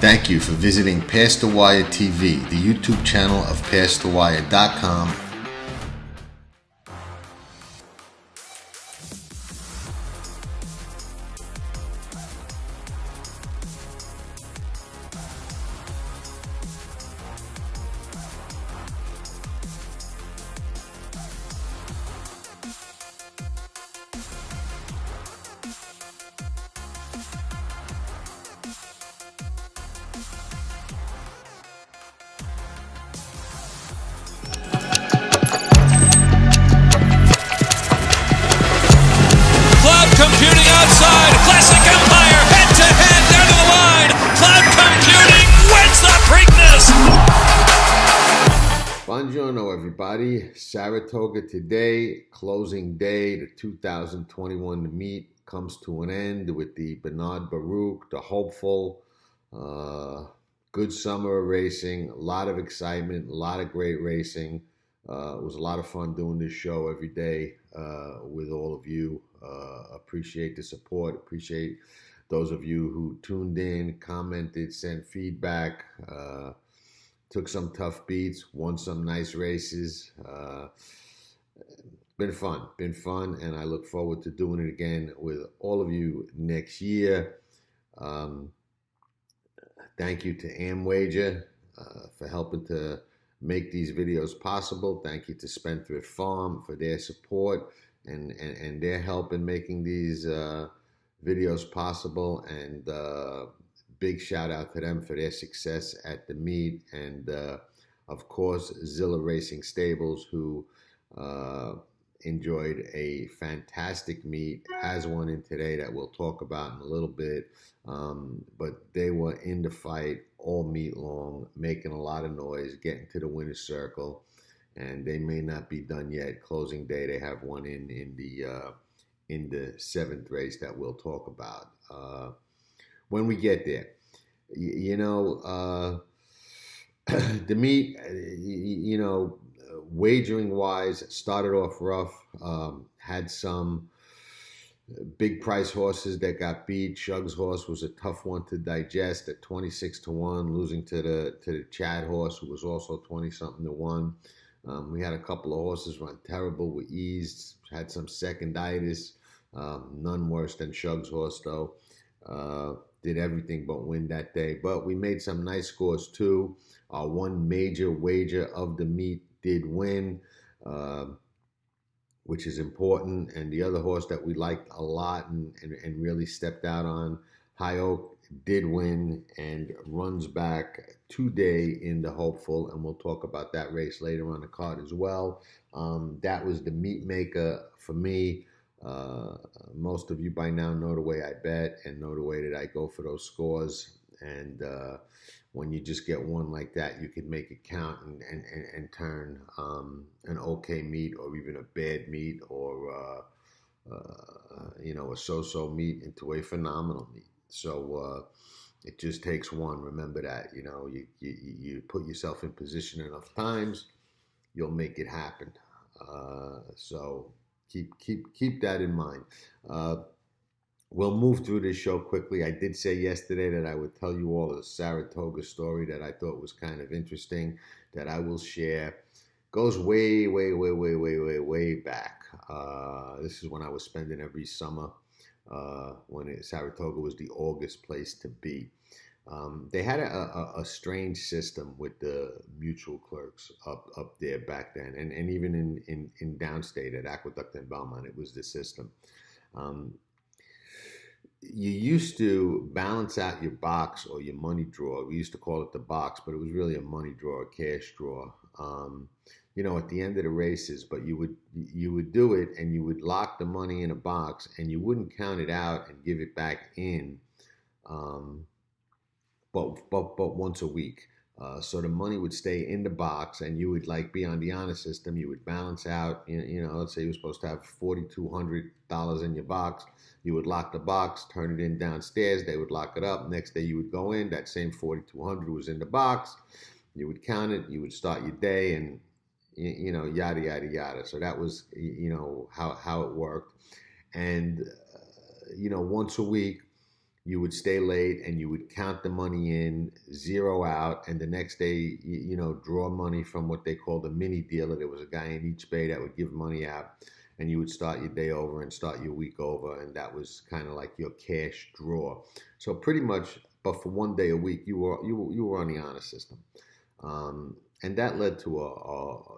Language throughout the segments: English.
Thank you for visiting Past the Wire TV, the YouTube channel of PastTheWire.com. Computing outside, Classic Empire, head-to-head, down to the line. Cloud Computing wins the Preakness. Buongiorno, everybody. Saratoga Today, closing day. The 2021 meet comes to an end with the Bernard Baruch, the hopeful. Good summer of racing, a lot of excitement, a lot of great racing. It was a lot of fun doing this show every day with all of you. Appreciate the support. Appreciate those of you who tuned in, commented, sent feedback, took some tough beats, won some nice races. Been fun, and I look forward to doing it again with all of you next year. Thank you to Amwager for helping to make these videos possible. Thank you to Spendthrift Farm for their support and their help in making these videos possible. And big shout out to them for their success at the meet. And of course, Zilla Racing Stables, who enjoyed a fantastic meet, has one in today that we'll talk about in a little bit. But they were in the fight all meet long, making a lot of noise, getting to the winner's circle, and they may not be done yet. Closing day, they have one in the seventh race that we'll talk about when we get there. The meet, wagering wise, started off rough. Had some big price horses that got beat. Shug's horse was a tough one to digest at 26-1, losing to the Chad horse, who was also 20-something to 1. We had a couple of horses run terrible with ease, had some seconditis, none worse than Shug's horse though. Did everything but win that day. But we made some nice scores too. Our one major wager of the meet did win, which is important. And the other horse that we liked a lot and really stepped out on, High Oak, did win and runs back today in the hopeful. And we'll talk about that race later on the card as well. That was the meat maker for me. Most of you by now know the way I bet and know the way that I go for those scores. And when you just get one like that, you can make it count and turn an okay meet or even a bad meet or a so-so meet into a phenomenal meet. So it just takes one. Remember that. You put yourself in position enough times, you'll make it happen. So keep that in mind. We'll move through this show quickly. I did say yesterday that I would tell you all a Saratoga story that I thought was kind of interesting that I will share. Goes way back. This is when I was spending every summer when Saratoga was the August place to be. They had a strange system with the mutual clerks up there back then, and even in downstate at Aqueduct and Belmont, it was the system. You used to balance out your box or your money drawer. We used to call it the box, but it was really a money drawer, a cash drawer. At the end of the races, but you would do it and you would lock the money in a box and you wouldn't count it out and give it back in, but once a week. So the money would stay in the box and you would be on the honor system. You would balance out, let's say you were supposed to have $4,200 in your box. You would lock the box, turn it in downstairs. They would lock it up. Next day you would go in. That same $4,200 was in the box. You would count it. You would start your day and, yada, yada, yada. So that was, how it worked. And, once a week, you would stay late and you would count the money in, zero out, and the next day, draw money from what they called a mini dealer. There was a guy in each bay that would give money out, and you would start your day over and start your week over, and that was kind of like your cash draw. So pretty much, but for one day a week, you were on the honor system. And that led to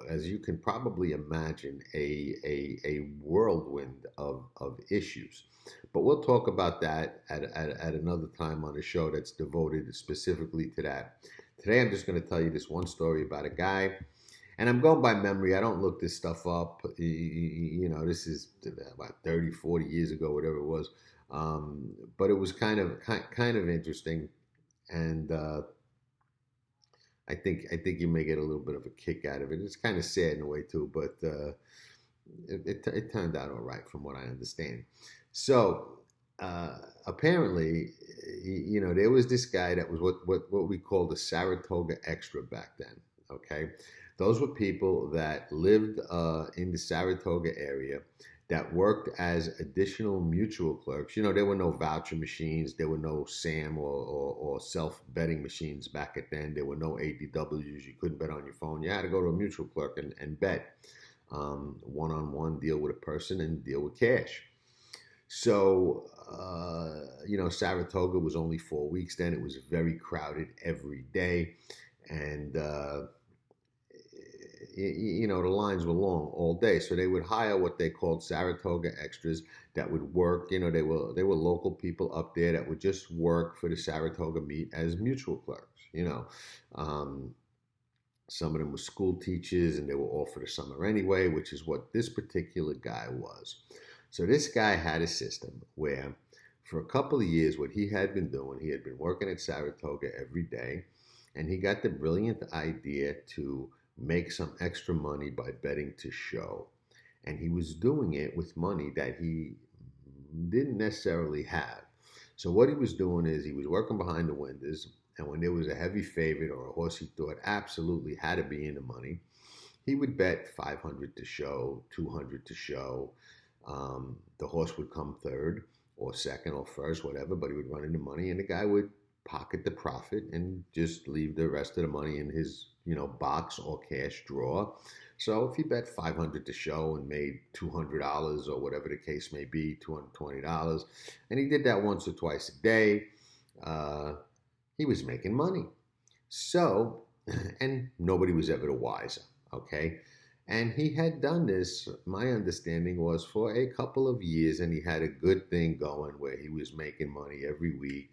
as you can probably imagine, a whirlwind of issues. But we'll talk about that at another time on a show that's devoted specifically to that. Today, I'm just going to tell you this one story about a guy, and I'm going by memory. I don't look this stuff up. This is about 30, 40 years ago, whatever it was. But it was kind of interesting, and I think you may get a little bit of a kick out of it. It's kind of sad in a way too, but it turned out all right from what I understand. So apparently, there was this guy that was what we called a Saratoga Extra back then. Okay, those were people that lived in the Saratoga area that worked as additional mutual clerks. There were no voucher machines. There were no SAM or self-betting machines back at then. There were no ADWs. You couldn't bet on your phone. You had to go to a mutual clerk and bet. One-on-one, deal with a person and deal with cash. So, Saratoga was only 4 weeks then. It was very crowded every day. And, the lines were long all day. So they would hire what they called Saratoga Extras that would work. They were local people up there that would just work for the Saratoga meet as mutual clerks. Some of them were school teachers, and they were all for the summer anyway, which is what this particular guy was. So this guy had a system where for a couple of years, what he had been doing, he had been working at Saratoga every day, and he got the brilliant idea to make some extra money by betting to show. And he was doing it with money that he didn't necessarily have. So what he was doing is he was working behind the windows, and when there was a heavy favorite or a horse he thought absolutely had to be in the money, he would bet 500 to show, 200 to show. The horse would come third or second or first, whatever, but he would run into money, and the guy would pocket the profit and just leave the rest of the money in his, box or cash drawer. So if he bet 500 to show and made $200 or whatever the case may be, $220, and he did that once or twice a day, he was making money. So, and nobody was ever the wiser, okay? And he had done this, my understanding was, for a couple of years, and he had a good thing going where he was making money every week,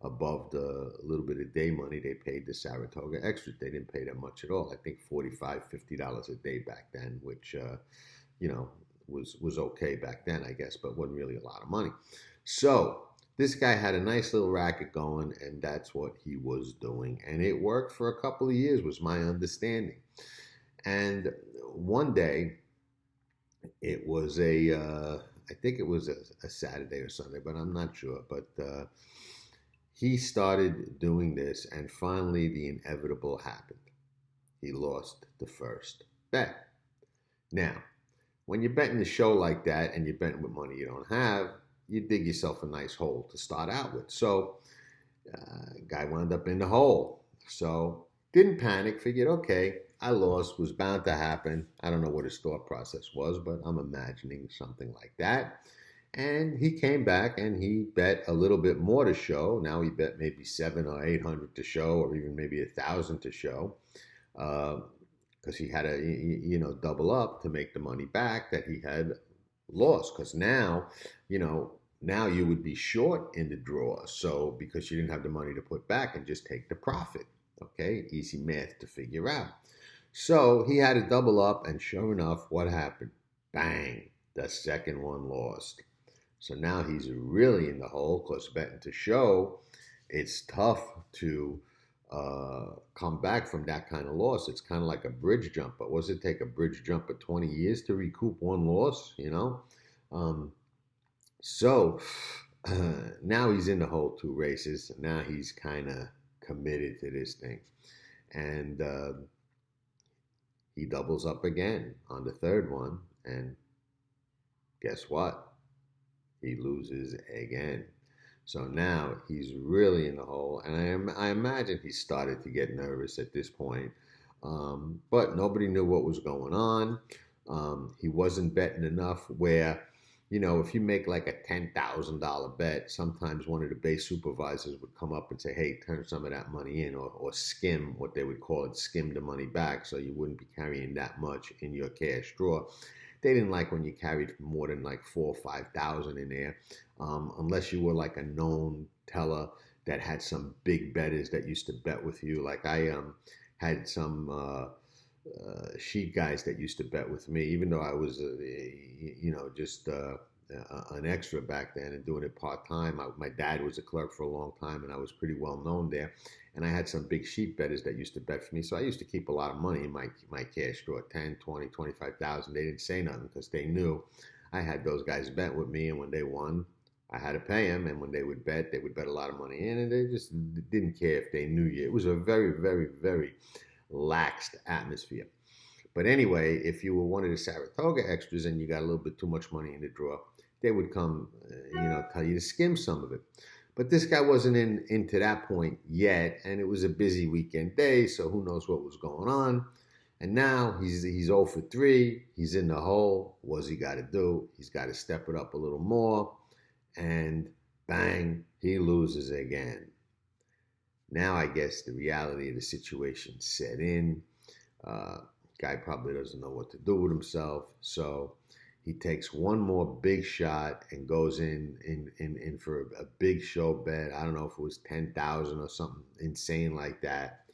above the little bit of day money they paid the Saratoga Extras. They didn't pay that much at all. I think $45, $50 a day back then, which, was okay back then, I guess, but wasn't really a lot of money. So this guy had a nice little racket going, and that's what he was doing. And it worked for a couple of years, was my understanding. And one day, it was I think it was a Saturday or Sunday, but I'm not sure. But he started doing this, and finally the inevitable happened. He lost the first bet. Now, when you're betting the show like that and you're betting with money you don't have, you dig yourself a nice hole to start out with. So, guy wound up in the hole. So, didn't panic, figured, okay, I lost, was bound to happen. I don't know what his thought process was, but I'm imagining something like that. And he came back and he bet a little bit more to show. Now he bet maybe 700 or 800 to show, or even maybe 1,000 to show, because he had to, double up to make the money back that he had lost. Because now, now you would be short in the draw. So because you didn't have the money to put back and just take the profit. Okay, easy math to figure out. So he had to double up, and sure enough, what happened? Bang, the second one lost. So now he's really in the hole, because betting to show, it's tough to come back from that kind of loss. It's kind of like a bridge jump. But was it take a bridge jump of 20 years to recoup one loss, So now he's in the hole 2 races. Now he's kind of committed to this thing. And he doubles up again on the third one. And guess what? He loses again. So now he's really in the hole, and I imagine he started to get nervous at this point. But nobody knew what was going on. He wasn't betting enough where, if you make like a $10,000 bet, sometimes one of the base supervisors would come up and say, hey, turn some of that money in, or skim, what they would call it, skim the money back so you wouldn't be carrying that much in your cash drawer. They didn't like when you carried more than like 4 or 5,000 in there, unless you were like a known teller that had some big bettors that used to bet with you. Like I had some sheet guys that used to bet with me, even though I was, just an extra back then and doing it part time. My dad was a clerk for a long time, and I was pretty well known there. And I had some big sheet bettors that used to bet for me, so I used to keep a lot of money in my cash drawer, 10, 20, 25,000. They didn't say nothing because they knew I had those guys bet with me, and when they won, I had to pay them. And when they would bet a lot of money in, and they just didn't care if they knew you. It was a very, very, very laxed atmosphere. But anyway, if you were one of the Saratoga extras and you got a little bit too much money in the drawer, they would come, tell you to skim some of it. But this guy wasn't into that point yet, and it was a busy weekend day, so who knows what was going on. And now he's 0 for 3. He's in the hole. What's he got to do? He's got to step it up a little more. And bang, he loses again. Now I guess the reality of the situation set in. Guy probably doesn't know what to do with himself, so he takes one more big shot and goes in for a big show bet. I don't know if it was 10,000 or something insane like that.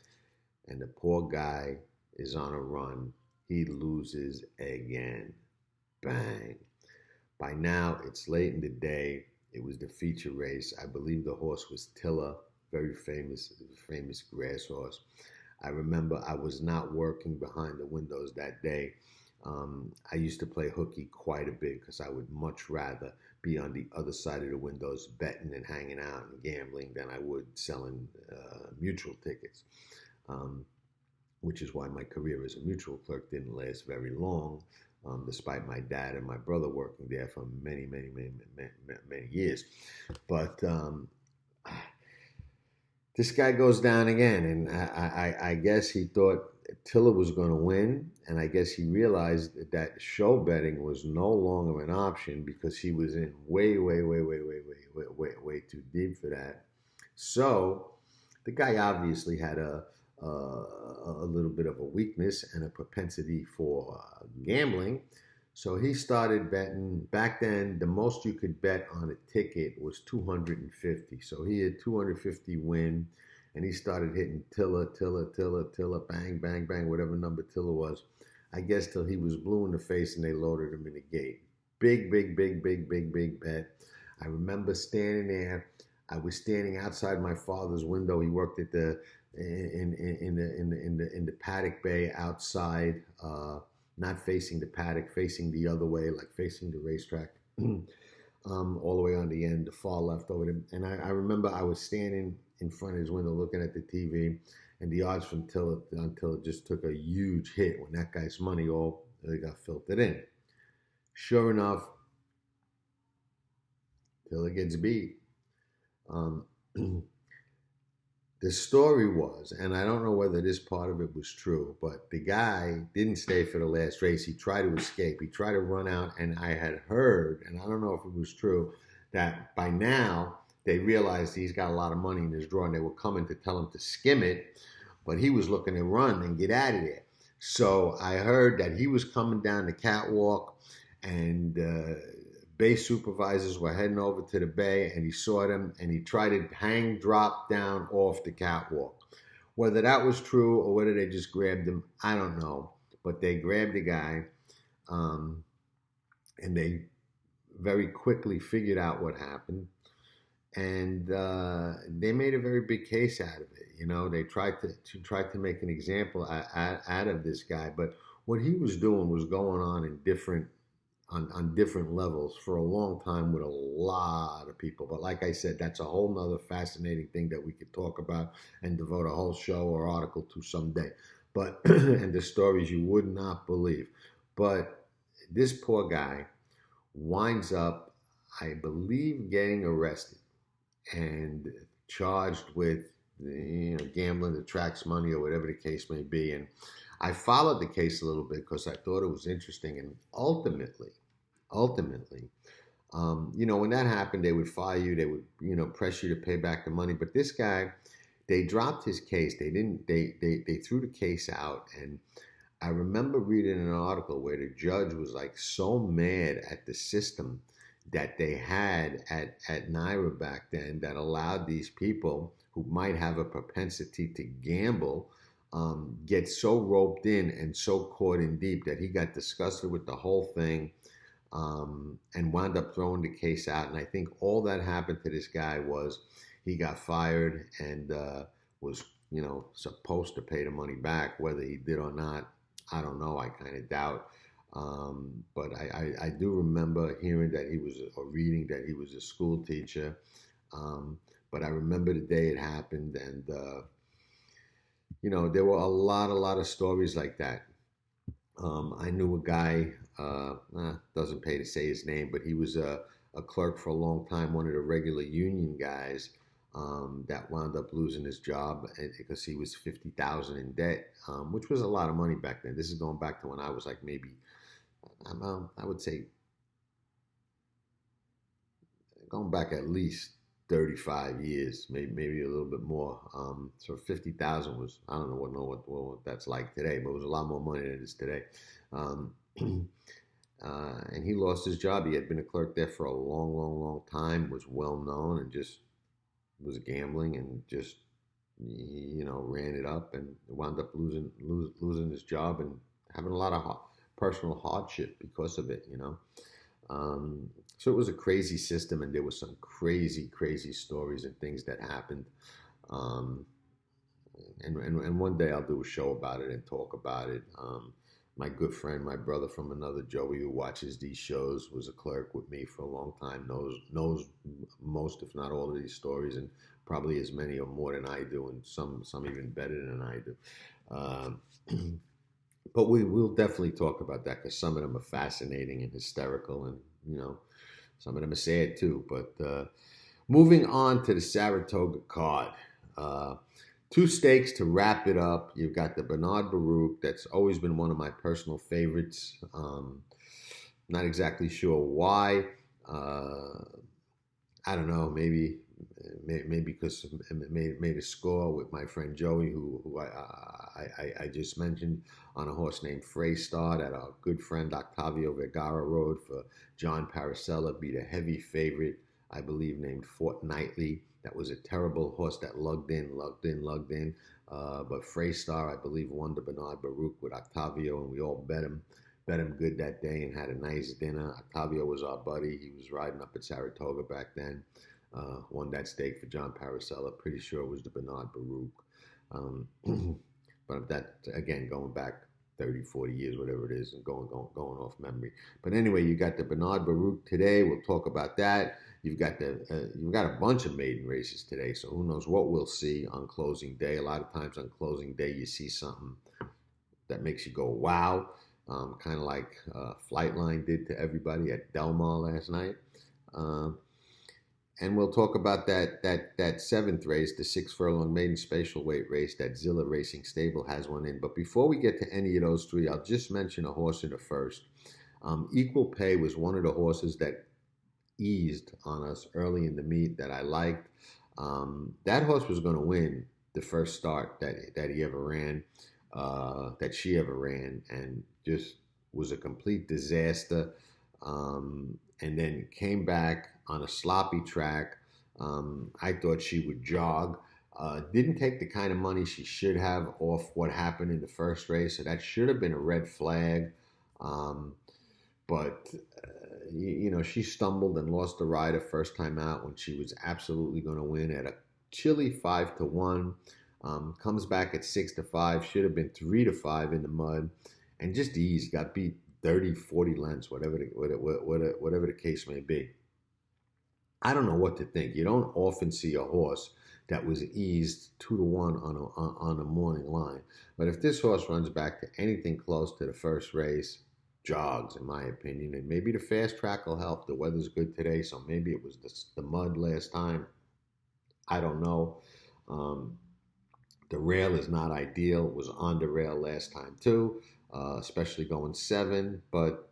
And the poor guy is on a run. He loses again. Bang. By now, it's late in the day. It was the feature race. I believe the horse was Tilla, very famous grass horse. I remember I was not working behind the windows that day. I used to play hooky quite a bit because I would much rather be on the other side of the windows betting and hanging out and gambling than I would selling mutual tickets, which is why my career as a mutual clerk didn't last very long, despite my dad and my brother working there for many, many, many, many, many years. But this guy goes down again, and I guess he thought Tiller was going to win, and I guess he realized that show betting was no longer an option because he was in way, way, way, way, way, way, way, way too deep for that. So the guy obviously had a little bit of a weakness and a propensity for gambling. So he started betting. Back then, the most you could bet on a ticket was 250. So he had 250 win, and he started hitting Tilla, bang, bang, bang, whatever number Tilla was. I guess till he was blue in the face and they loaded him in the gate. Big, big, big, big, big, big bet. I remember standing there. I was standing outside my father's window. He worked at the in the paddock bay outside. Not facing the paddock, facing the other way, like facing the racetrack, all the way on the end, the far left over there. And I remember I was standing in front of his window looking at the TV, and the odds from Tilla until it just took a huge hit when that guy's money all got filtered in. Sure enough, Tilla gets beat. The story was, and I don't know whether this part of it was true, but the guy didn't stay for the last race. He tried to escape. He tried to run out, and I had heard, and I don't know if it was true, that by now they realized he's got a lot of money in his drawer, and they were coming to tell him to skim it, but he was looking to run and get out of there. So I heard that he was coming down the catwalk, and base supervisors were heading over to the bay, and he saw them, and he tried to drop down off the catwalk. Whether that was true or whether they just grabbed him, I don't know. But they grabbed the guy, and they very quickly figured out what happened, and they made a very big case out of it. You know, they tried to make an example out of this guy, but what he was doing was going on in different levels for a long time with a lot of people. But like I said, that's a whole nother fascinating thing that we could talk about and devote a whole show or article to someday. But and the stories you would not believe. But this poor guy winds up, I believe, getting arrested. and charged with gambling, the track's money, or whatever the case may be. And I followed the case a little bit because I thought it was interesting. And ultimately, when that happened, they would fire you. They would, press you to pay back the money. But this guy, they dropped his case. They didn't. They threw the case out. And I remember reading an article where the judge was like so mad at the system that they had at NYRA back then that allowed these people who might have a propensity to gamble get so roped in and so caught in deep that he got disgusted with the whole thing, and wound up throwing the case out. And I think all that happened to this guy was he got fired and was supposed to pay the money back. Whether he did or not, I don't know. I kind of doubt. But I do remember hearing that he was, or reading that he was a school teacher. But I remember the day it happened, and there were a lot of stories like that. I knew a guy, doesn't pay to say his name, but he was a clerk for a long time, one of the regular union guys, that wound up losing his job because he was 50,000 in debt, which was a lot of money back then. This is going back to when I was like maybe, I would say, going back at least 35 years, maybe a little bit more. So 50,000 was, I don't know what that's like today, but it was a lot more money than it is today. Um, and he lost his job. He had been a clerk there for a long time, was well known, and just was gambling and just ran it up and wound up losing his job and having a lot of personal hardship because of it. So it was a crazy system, and there was some crazy stories and things that happened. Um, and one day I'll do a show about it and talk about it. My good friend, my brother from another, Joey, who watches these shows, was a clerk with me for a long time, knows most, if not all, of these stories, and probably as many or more than I do, and some even better than I do. But we'll definitely talk about that because some of them are fascinating and hysterical, and some of them are sad too. But moving on to the Saratoga card. Two stakes to wrap it up. You've got the Bernard Baruch. That's always been one of my personal favorites. Not exactly sure why. I don't know. Maybe because made a score with my friend Joey, who I just mentioned, on a horse named Freystar that our good friend Octavio Vergara rode for John Paracella. Beat a heavy favorite, I believe, named Fortnightly. That was a terrible horse that lugged in. But Freystar, I believe, won the Bernard Baruch with Octavio, and we all bet him good that day and had a nice dinner. Octavio was our buddy. He was riding up at Saratoga back then. Won that stake for John Paracella. Pretty sure it was the Bernard Baruch. But that, again, going back 30, 40 years, whatever it is, and going off memory. But anyway, you got the Bernard Baruch today. We'll talk about that. You've got a bunch of maiden races today, so who knows what we'll see on closing day. A lot of times on closing day, you see something that makes you go, wow, kind of like Flightline did to everybody at Del Mar last night. And we'll talk about that seventh race, the 6 furlong maiden spatial weight race that Zilla Racing Stable has one in. But before we get to any of those three, I'll just mention a horse in the first. Equal Pay was one of the horses that eased on us early in the meet that I liked. That horse was going to win the first start that he ever ran, that she ever ran, and just was a complete disaster. And then came back on a sloppy track. I thought she would jog. Didn't take the kind of money she should have off what happened in the first race, so that should have been a red flag. But she stumbled and lost the rider first time out when she was absolutely going to win at a chilly 5-1. Comes back at 6-5. Should have been 3-5 in the mud, and just eased. Got beat 30, 40 lengths, whatever the case may be. I don't know what to think. You don't often see a horse that was eased 2-1 on a morning line. But if this horse runs back to anything close to the first race, jogs, in my opinion, and maybe the fast track will help. The weather's good today, so maybe it was the mud last time. I don't know. Um, the rail is not ideal. It was on the rail last time too, especially going 7. But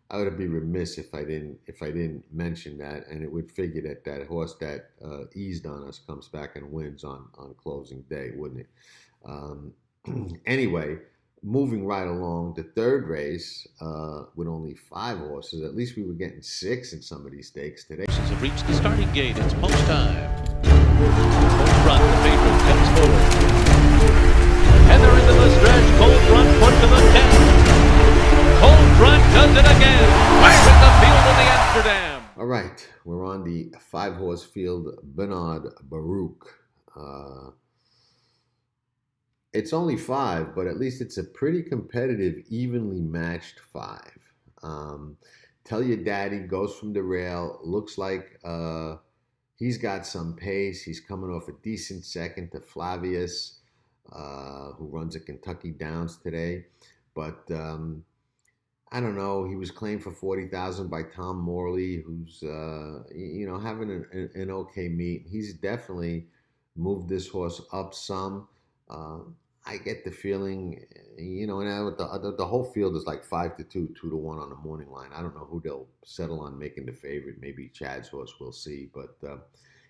I would be remiss if I didn't mention that, and it would figure that that horse that eased on us comes back and wins on closing day, wouldn't it? Um, anyway, moving right along, the third race with only 5 horses. At least we were getting 6 in some of these stakes today. Have reached the starting gate. It's post time. Cold Front, the favorite, comes forward. And they're into the stretch. Cold Front put to the 10. Cold Front does it again. Right in the field of the Amsterdam. All right, we're on the 5-horse field. Bernard Baruch. It's only 5, but at least it's a pretty competitive, evenly matched 5. Um, Tell Your Daddy goes from the rail. Looks like he's got some pace. He's coming off a decent second to Flavius, who runs at Kentucky Downs today. But I don't know. He was claimed for 40,000 by Tom Morley, who's having an okay meet. He's definitely moved this horse up some. Uh, I get the feeling, and the whole field is like 5-2, 2-1 on the morning line. I don't know who they'll settle on making the favorite. Maybe Chad's horse, we'll see. But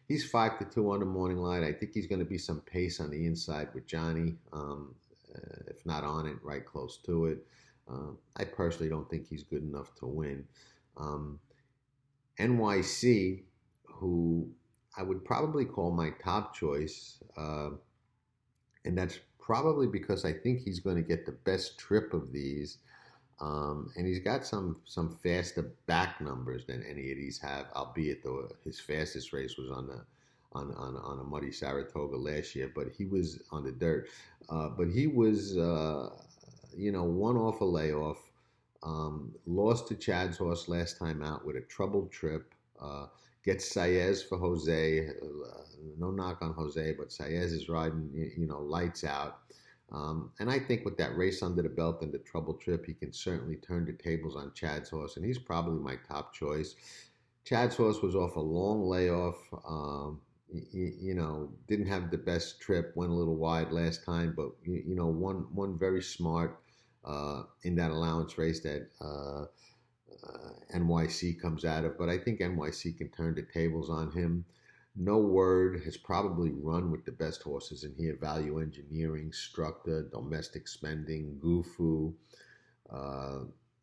he's 5-2 on the morning line. I think he's going to be some pace on the inside with Johnny, if not on it, right close to it. I personally don't think he's good enough to win. NYC, who I would probably call my top choice, and that's probably because I think he's going to get the best trip of these. And he's got some faster back numbers than any of these have, albeit though his fastest race was on a muddy Saratoga last year, but he was on the dirt. But he was one off a layoff. Lost to Chad's horse last time out with a troubled trip. Gets Saez for Jose. No knock on Jose, but Saez is riding, lights out. And I think with that race under the belt and the trouble trip, he can certainly turn the tables on Chad's horse, and he's probably my top choice. Chad's horse was off a long layoff. Didn't have the best trip, went a little wide last time, but one very smart in that allowance race that NYC comes out of. But I think NYC can turn the tables on him. No Word has probably run with the best horses in here: Value Engineering, Structa, Domestic Spending, Gufu.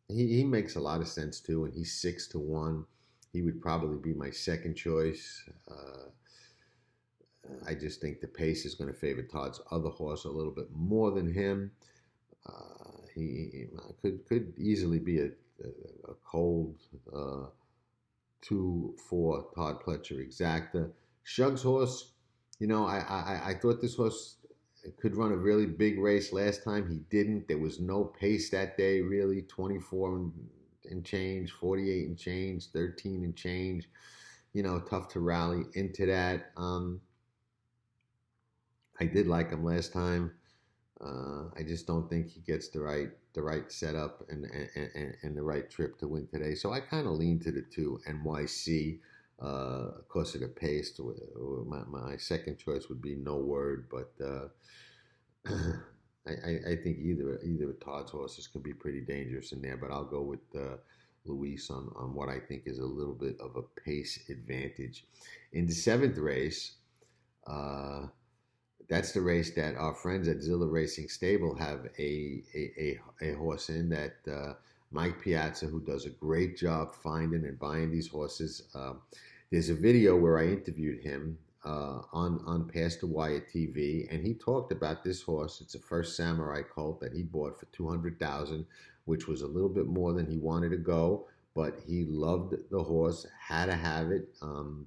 He makes a lot of sense too, and he's 6-1. He would probably be my second choice. I just think the pace is going to favor Todd's other horse a little bit more than him. He could easily be a cold 2-4 Todd Pletcher exacta. Shug's horse, I thought this horse could run a really big race last time. He didn't. There was no pace that day, really. 24 and change, 48 and change, 13 and change. Tough to rally into that. I did like him last time. I just don't think he gets the right setup and the right trip to win today. So I kind of lean to the 2 NYC because of the pace. My second choice would be No Word, but I think either of Todd's horses can be pretty dangerous in there. But I'll go with Luis on what I think is a little bit of a pace advantage. In the 7th race, that's the race that our friends at Zilla Racing Stable have a horse in that Mike Piazza, who does a great job finding and buying these horses. There's a video where I interviewed him on Past the Wire TV, and he talked about this horse. It's a First Samurai colt that he bought for $200,000, which was a little bit more than he wanted to go. But he loved the horse, had to have it,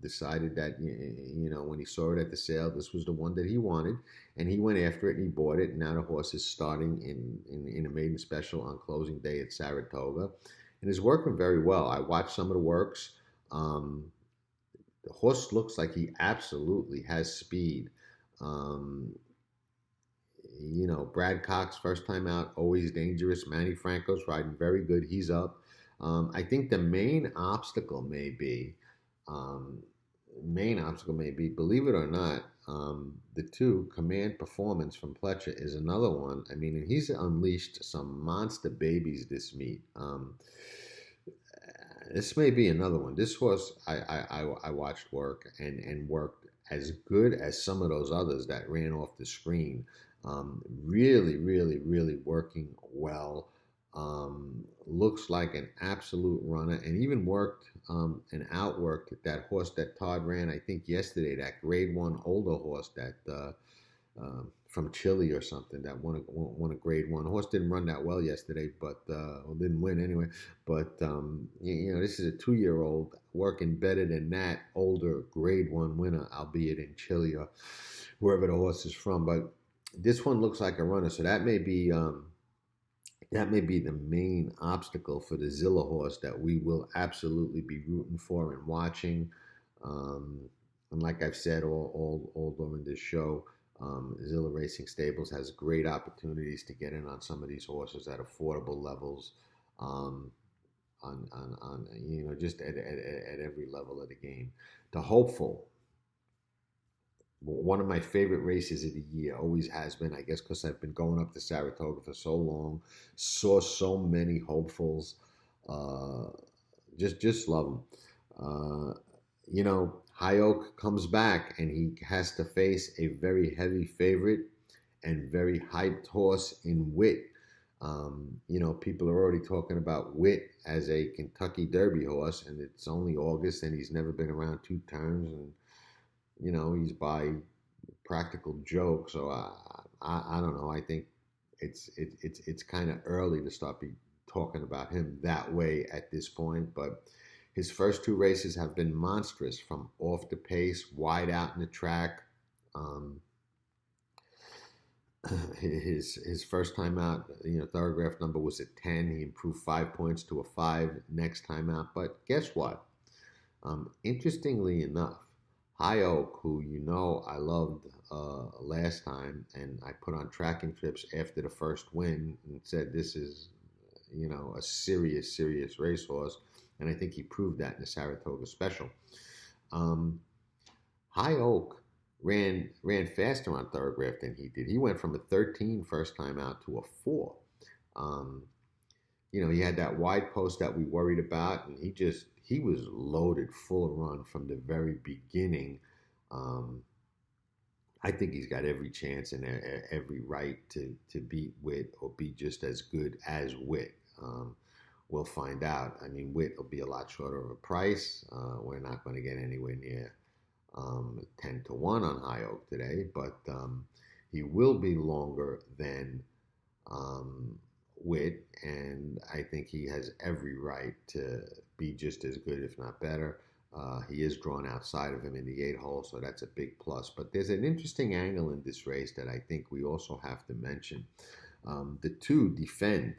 decided that, when he saw it at the sale, this was the one that he wanted, and he went after it and he bought it. And now the horse is starting in a maiden special on closing day at Saratoga, and is working very well. I watched some of the works. The horse looks like he absolutely has speed. Brad Cox, first time out, always dangerous. Manny Franco's riding very good. He's up. I think the main obstacle may be main obstacle may be, believe it or not, the two Command Performance from Pletcher is another one. I mean, and he's unleashed some monster babies this meet. This may be another one. This horse I watched work and worked as good as some of those others that ran off the screen. Really, really, really working well. Looks like an absolute runner, and even worked and outworked that horse that Todd ran, I think, yesterday. That Grade One older horse that from Chile or something that won a Grade One. Horse didn't run that well yesterday, but didn't win anyway. But this is a 2-year-old working better than that older Grade One winner, albeit in Chile or wherever the horse is from. But this one looks like a runner, so that may be the main obstacle for the Zilla horse that we will absolutely be rooting for and watching. And like I've said all during this show, Zilla Racing Stables has great opportunities to get in on some of these horses at affordable levels, on just at every level of the game. The hopeful, one of my favorite races of the year, always has been, I guess, because I've been going up to Saratoga for so long, saw so many hopefuls, just love them. High Oak comes back and he has to face a very heavy favorite and very hyped horse in Wit. People are already talking about Wit as a Kentucky Derby horse, and it's only August and he's never been around 2 turns, and he's by practical joke. So I don't know. I think it's kind of early to start talking about him that way at this point, but his first 2 races have been monstrous, from off the pace, wide out in the track. His first time out, thoroughgraph number was a 10. He improved 5 points to a 5 next time out. But guess what? Interestingly enough, High Oak, who I loved last time, and I put on tracking trips after the first win and said this is, a serious racehorse. And I think he proved that in the Saratoga Special. High Oak ran faster on thoroughgraph than he did. He went from a 13 first time out to a 4. He had that wide post that we worried about, and he was loaded full of run from the very beginning. I think he's got every chance and every right to beat Wit or be just as good as Wit. We'll find out. I mean, Wit will be a lot shorter of a price. We're not going to get anywhere near 10 to 1 on High Oak today, but he will be longer than Wit, and I think he has every right to be just as good, if not better. He is drawn outside of him in the 8 hole, so that's a big plus. But there's an interesting angle in this race that I think we also have to mention. The 2 Defend.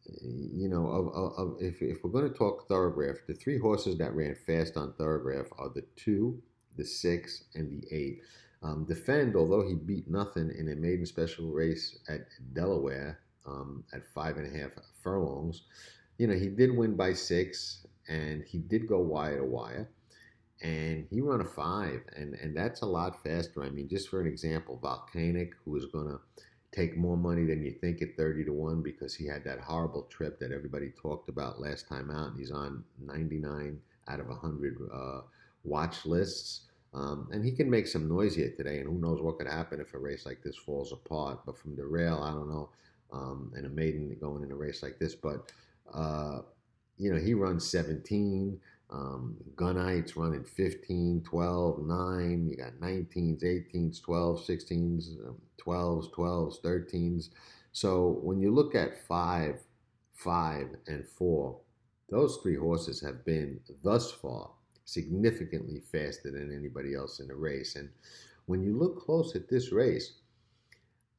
If we're going to talk thoroughgraph, the 3 horses that ran fast on thoroughgraph are the 2, the 6, and the 8. Defend, although he beat nothing in a maiden special race at Delaware at 5.5 furlongs, he did win by 6, and he did go wire to wire, and he run a 5, and that's a lot faster. I mean, just for an example, Volcanic, who is going to take more money than you think at 30 to 1 because he had that horrible trip that everybody talked about last time out, and he's on 99 out of 100 watch lists. And he can make some noise here today, and who knows what could happen if a race like this falls apart. But from the rail, I don't know, and a maiden going in a race like this. But, he runs 17. Gunite's running 15, 12, 9. You got 19s, 18s, 12s, 16s, 12s, 12s, 13s. So when you look at 5, 5, and 4, those 3 horses have been thus far significantly faster than anybody else in the race. And when you look close at this race,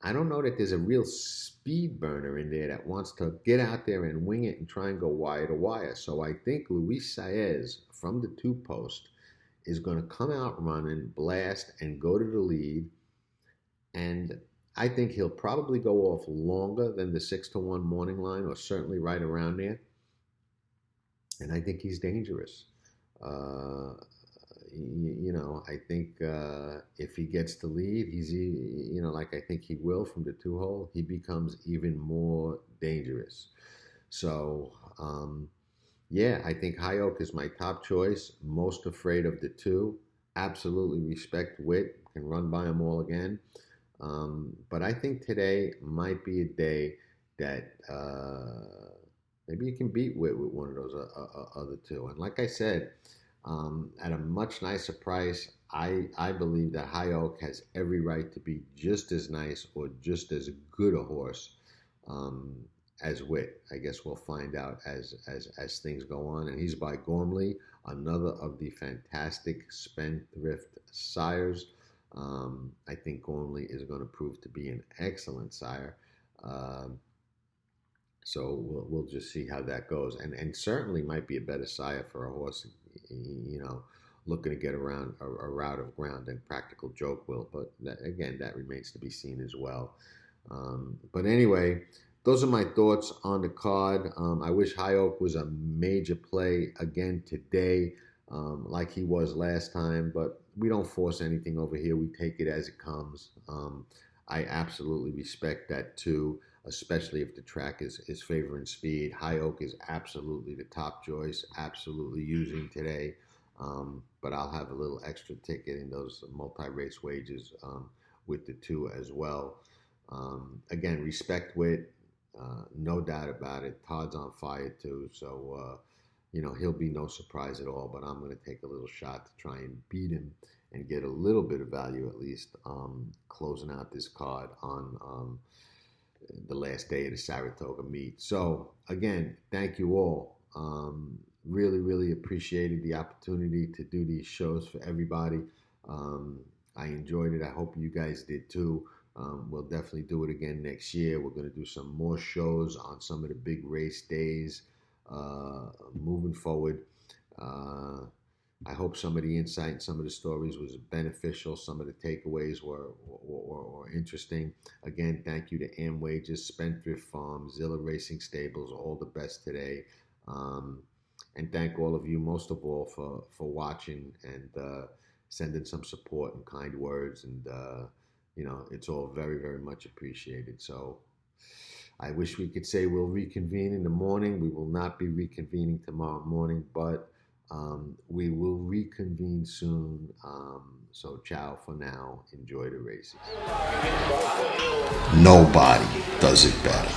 I don't know that there's a real speed burner in there that wants to get out there and wing it and try and go wire to wire. So I think Luis Saez from the 2 post is going to come out running, blast, and go to the lead. And I think he'll probably go off longer than the 6 to 1 morning line, or certainly right around there. And I think he's dangerous. I think if he gets to lead, like I think he will from the 2 hole, he becomes even more dangerous. So, yeah, I think High Oak is my top choice. Most afraid of the two. Absolutely respect Wit. Can run by them all again. But I think today might be a day that maybe you can beat Wit with one of those other two. And like I said, at a much nicer price, I believe that High Oak has every right to be just as nice or just as good a horse um, as Wit. I guess we'll find out as things go on. And he's by Gormley, another of the fantastic spendthrift sires. I think Gormley is going to prove to be an excellent sire. Um, so we'll just see how that goes, and certainly might be a better sire for a horse, you know, looking to get around a route of ground than Practical Joke will. But again, that remains to be seen as well. But anyway, those are my thoughts on the card. I wish High Oak was a major play again today, like he was last time. But we don't force anything over here. We take it as it comes. I absolutely respect that too, especially if the track is favoring speed. High Oak is absolutely the top choice, absolutely using today. But I'll have a little extra ticket in those multi-race wages with the two as well. Again, respect Wit, no doubt about it. Todd's on fire too, so he'll be no surprise at all. But I'm going to take a little shot to try and beat him and get a little bit of value at least closing out this card on the last day of the Saratoga meet. So again, thank you all. Really, really appreciated the opportunity to do these shows for everybody. I enjoyed it. I hope you guys did too. We'll definitely do it again next year. We're going to do some more shows on some of the big race days moving forward. I hope some of the insight and some of the stories was beneficial. Some of the takeaways were interesting. Again, thank you to Am Wages, Spendthrift Farm, Zilla Racing Stables, all the best today. And thank all of you, most of all, for watching and sending some support and kind words. And, it's all very, very much appreciated. So I wish we could say we'll reconvene in the morning. We will not be reconvening tomorrow morning, but we will reconvene soon. So ciao for now. Enjoy the races. Nobody does it better.